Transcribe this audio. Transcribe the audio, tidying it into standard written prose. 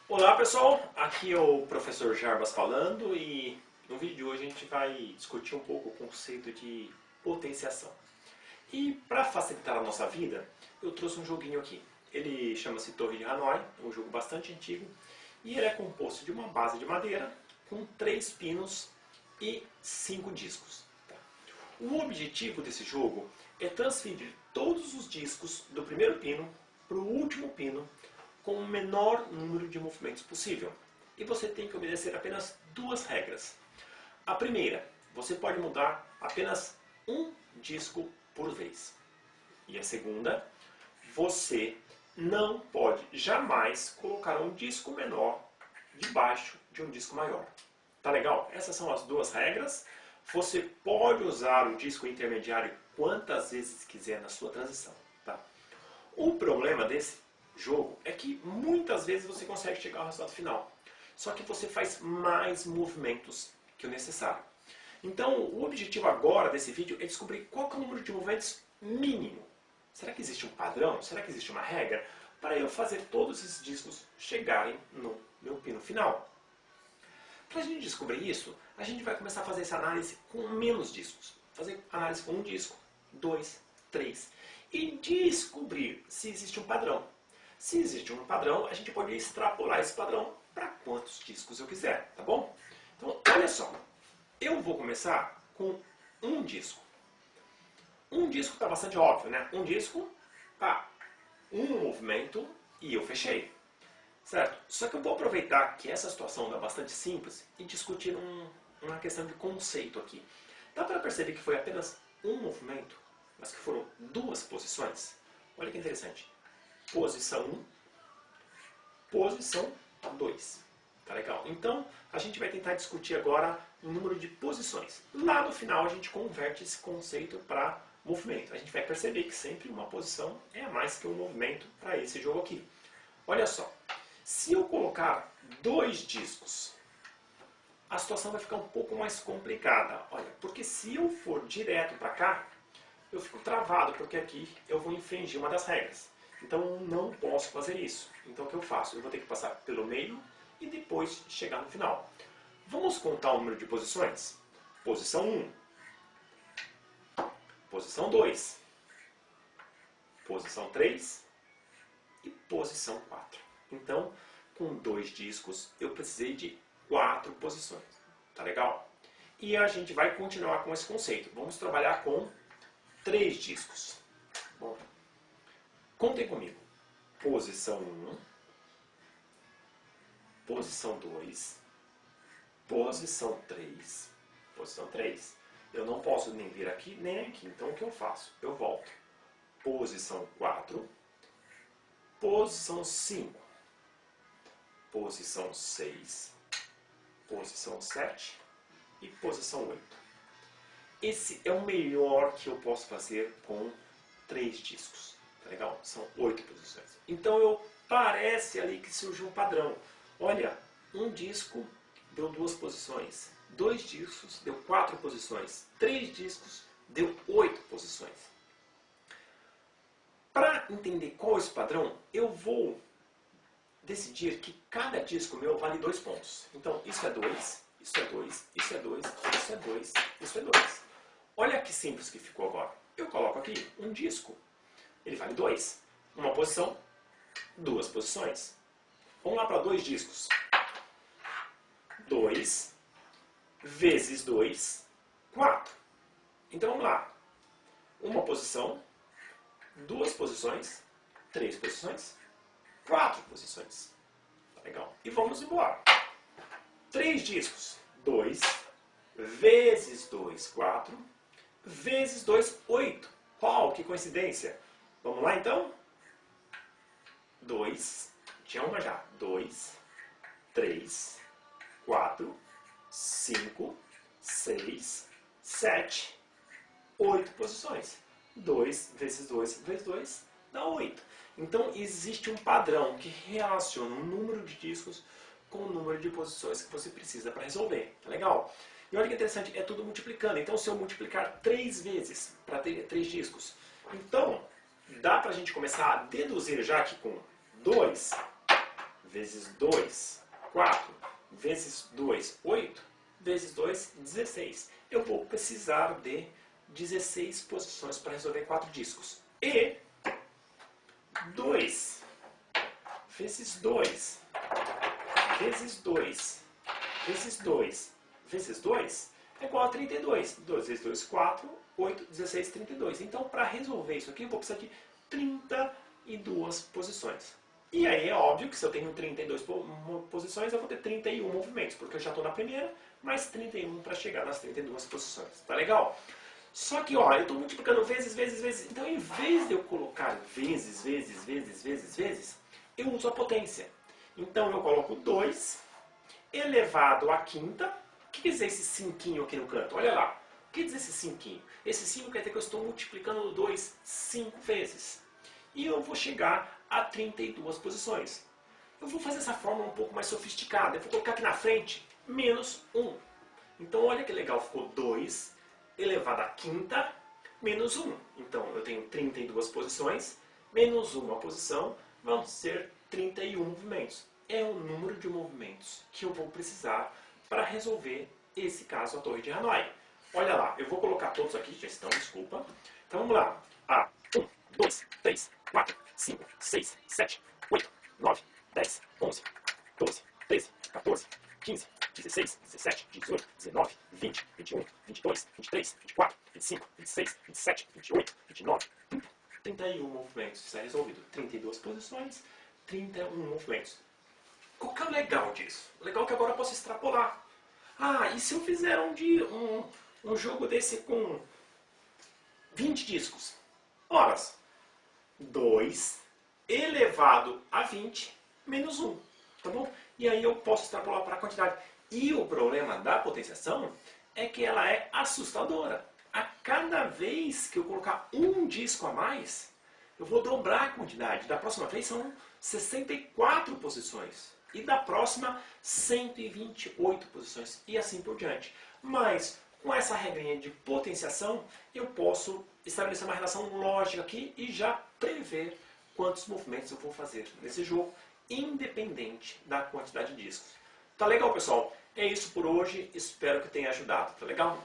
Olá pessoal, aqui é o professor Jarbas falando e no vídeo de hoje a gente vai discutir um pouco o conceito de potenciação. E para facilitar a nossa vida, eu trouxe um joguinho aqui. Ele chama-se Torre de Hanoi, é um jogo bastante antigo e ele é composto de uma base de madeira com 3 pinos e 5 discos. Tá? O objetivo desse jogo é transferir todos os discos do primeiro pino para o último pino com o menor número de movimentos possível. E você tem que obedecer apenas 2 regras. A primeira, você pode mudar apenas um disco por vez. E a segunda, você não pode jamais colocar um disco menor debaixo de um disco maior. Tá legal? Essas são as 2 regras. Você pode usar o disco intermediário quantas vezes quiser na sua transição. Tá? O problema desse jogo é que muitas vezes você consegue chegar ao resultado final. Só que você faz mais movimentos que o necessário. Então, o objetivo agora desse vídeo é descobrir qual é o número de movimentos mínimo. Será que existe um padrão? Será que existe uma regra? Para eu fazer todos esses discos chegarem no meu pino final. Para a gente descobrir isso, a gente vai começar a fazer essa análise com menos discos. Fazer análise com um disco, 2, 3. E descobrir se existe um padrão. Se existe um padrão, a gente pode extrapolar esse padrão para quantos discos eu quiser, tá bom? Então, olha só. Eu vou começar com um disco. Um disco está bastante óbvio, né? Um disco, um movimento e eu fechei. Certo? Só que eu vou aproveitar que essa situação é bastante simples e discutir uma questão de conceito aqui. Dá para perceber que foi apenas um movimento, mas que foram 2 posições? Olha que interessante. Posição 1, posição 2. Tá legal? Então, a gente vai tentar discutir agora o número de posições. Lá no final, a gente converte esse conceito para movimento. A gente vai perceber que sempre uma posição é mais que um movimento para esse jogo aqui. Olha só. Se eu colocar 2 discos, a situação vai ficar um pouco mais complicada. Olha, porque se eu for direto para cá, eu fico travado, porque aqui eu vou infringir uma das regras. Então eu não posso fazer isso. Então o que eu faço? Eu vou ter que passar pelo meio e depois chegar no final. Vamos contar o número de posições? Posição 1. Posição 2. Posição 3. E posição 4. Então, com 2 discos, eu precisei de 4 posições. Tá legal? E a gente vai continuar com esse conceito. Vamos trabalhar com 3 discos. Bom, contem comigo. Posição 1, posição 2, posição 3, posição 3. Eu não posso nem vir aqui, nem aqui. Então, o que eu faço? Eu volto. Posição 4, posição 5, posição 6, posição 7 e posição 8. Esse é o melhor que eu posso fazer com 3 discos. Tá legal? São 8 posições. Então parece ali que surgiu um padrão. Olha, um disco deu 2 posições. 2 discos deu 4 posições. 3 discos deu 8 posições. Para entender qual é esse padrão, eu vou decidir que cada disco meu vale 2 pontos. Então, isso é 2, isso é 2, isso é 2, isso é 2, isso é 2. Olha que simples que ficou agora. Eu coloco aqui um disco. Ele vale 2. Uma posição, 2 posições. Vamos lá para 2 discos. 2 vezes 2, 4. Então vamos lá. Uma posição, 2 posições, 3 posições, 4 posições. Tá legal? E vamos embora. 3 discos. 2 vezes 2, 4. Vezes 2, 8. Uau, que coincidência. Vamos lá então? 2, tinha uma já. 2, 3, 4, 5, 6, 7, 8 posições. 2 vezes 2 vezes 2 dá 8. Então existe um padrão que relaciona o número de discos com o número de posições que você precisa para resolver. Tá legal? E olha que interessante, é tudo multiplicando. Então se eu multiplicar 3 vezes para ter 3 discos, então dá para a gente começar a deduzir já aqui com 2 vezes 2, 4, vezes 2, 8, vezes 2, 16. Eu vou precisar de 16 posições para resolver 4 discos. E 2 vezes 2, vezes 2, vezes 2, vezes 2 é igual a 32. 2 vezes 2, 4, 8, 16, 32. Então, para resolver isso aqui, eu vou precisar de 32 posições. E aí é óbvio que se eu tenho 32 posições, eu vou ter 31 movimentos, porque eu já estou na primeira, mais 31 para chegar nas 32 posições. Tá legal? Só que, ó, eu estou multiplicando vezes, vezes, vezes. Então, em vez de eu colocar vezes, vezes, vezes, vezes, vezes, eu uso a potência. Então, eu coloco 2 elevado à quinta. O que quer dizer esse cinquinho aqui no canto? Olha lá. O que quer dizer esse cinquinho? Esse 5 quer dizer que eu estou multiplicando 2 5 vezes. E eu vou chegar a 32 posições. Eu vou fazer essa fórmula um pouco mais sofisticada. Eu vou colocar aqui na frente menos 1. Então, olha que legal. Ficou 2 elevado à quinta menos 1. Então, eu tenho 32 posições, menos uma posição, vão ser 31 movimentos. É o número de movimentos que eu vou precisar para resolver esse caso, a Torre de Hanoi. Olha lá, eu vou colocar todos aqui, já estão, desculpa. Então, vamos lá. 1, 2, 3, 4, 5, 6, 7, 8, 9, 10, 11, 12, 13, 14, 15, 16, 17, 18, 19, 20, 21, 22, 23, 24, 25, 26, 27, 28, 29, 30. 31 movimentos. Isso é resolvido. 32 posições, 31 movimentos. Qual que é o legal disso? O legal é que agora eu posso extrapolar. E se eu fizer um jogo desse com 20 discos? Horas. 2 elevado a 20 menos 1. Tá bom? E aí eu posso extrapolar para a quantidade. E o problema da potenciação é que ela é assustadora. A cada vez que eu colocar um disco a mais, eu vou dobrar a quantidade. Da próxima vez são 64 posições. E da próxima, 128 posições. E assim por diante. Mas, com essa regrinha de potenciação, eu posso estabelecer uma relação lógica aqui e já prever quantos movimentos eu vou fazer nesse jogo, independente da quantidade de discos. Tá legal, pessoal? É isso por hoje. Espero que tenha ajudado. Tá legal?